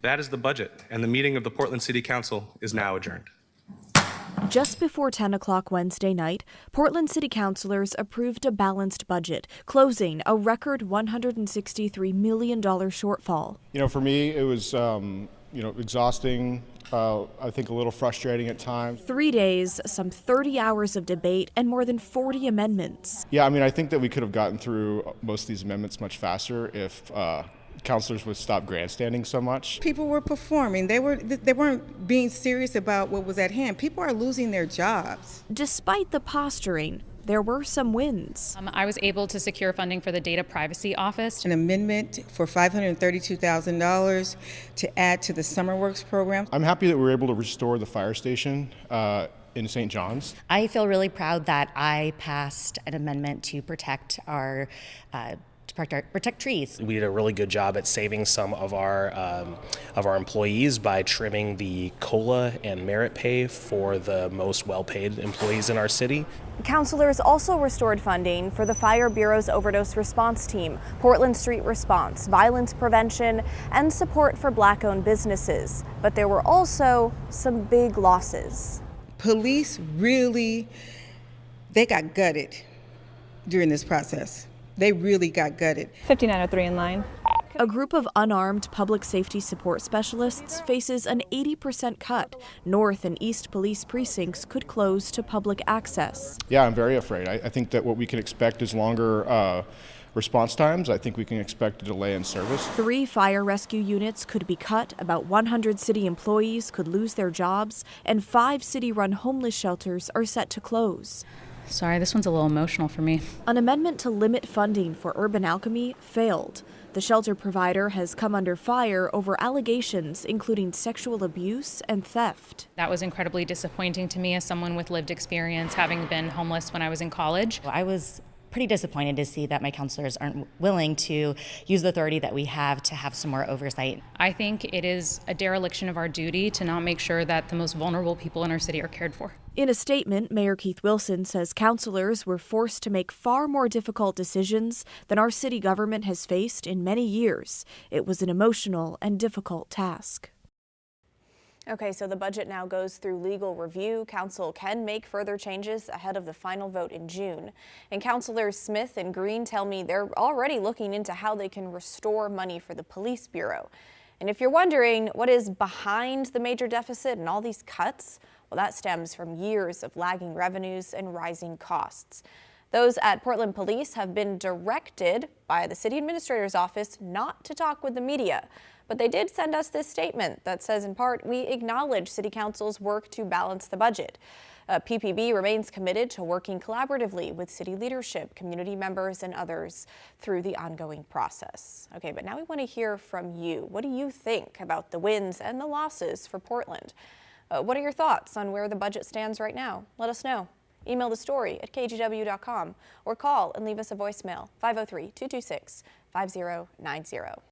That is the budget, and the meeting of the Portland City Council is now adjourned. Just before 10 o'clock Wednesday night, Portland City Councilors approved a balanced budget, closing a record $163 million shortfall. For me, it was, exhausting, I think a little frustrating at times. 3 days, some 30 hours of debate, and more than 40 amendments. Yeah, I think that we could have gotten through most of these amendments much faster if councilors would stop grandstanding so much. People were performing. They weren't being serious about what was at hand. People are losing their jobs. Despite the posturing, there were some wins. I was able to secure funding for the Data Privacy Office. An amendment for $532,000 to add to the Summer Works program. I'm happy that we were able to restore the fire station in St. John's. I feel really proud that I passed an amendment to protect our protect trees. We did a really good job at saving some of our employees by trimming the COLA and merit pay for the most well-paid employees in our city. Councilors also restored funding for the Fire Bureau's overdose response team, Portland Street Response, violence prevention, and support for Black-owned businesses. But there were also some big losses. Police they got gutted during this process. They really got gutted. 5903 in line. A group of unarmed public safety support specialists faces an 80% cut. North and East police precincts could close to public access. Yeah, I'm very afraid. I think that what we can expect is longer response times. I think we can expect a delay in service. 3 fire rescue units could be cut, about 100 city employees could lose their jobs, and 5 city-run homeless shelters are set to close. Sorry, this one's a little emotional for me. An amendment to limit funding for Urban Alchemy failed. The shelter provider has come under fire over allegations including sexual abuse and theft. That was incredibly disappointing to me as someone with lived experience, having been homeless when I was in college. I was pretty disappointed to see that my counselors aren't willing to use the authority that we have to have some more oversight. I think it is a dereliction of our duty to not make sure that the most vulnerable people in our city are cared for. In a statement, Mayor Keith Wilson says councilors were forced to make far more difficult decisions than our city government has faced in many years. It was an emotional and difficult task. Okay, so the budget now goes through legal review. Council can make further changes ahead of the final vote in June. And Councilors Smith and Green tell me they're already looking into how they can restore money for the police bureau. And if you're wondering what is behind the major deficit and all these cuts, well, that stems from years of lagging revenues and rising costs. Those at Portland Police have been directed by the city administrator's office not to talk with the media. But they did send us this statement that says, in part, we acknowledge City Council's work to balance the budget. PPB remains committed to working collaboratively with city leadership, community members, and others through the ongoing process. Okay, but now we want to hear from you. What do you think about the wins and the losses for Portland? What are your thoughts on where the budget stands right now? Let us know. Email the story at kgw.com or call and leave us a voicemail, 503-226-5090.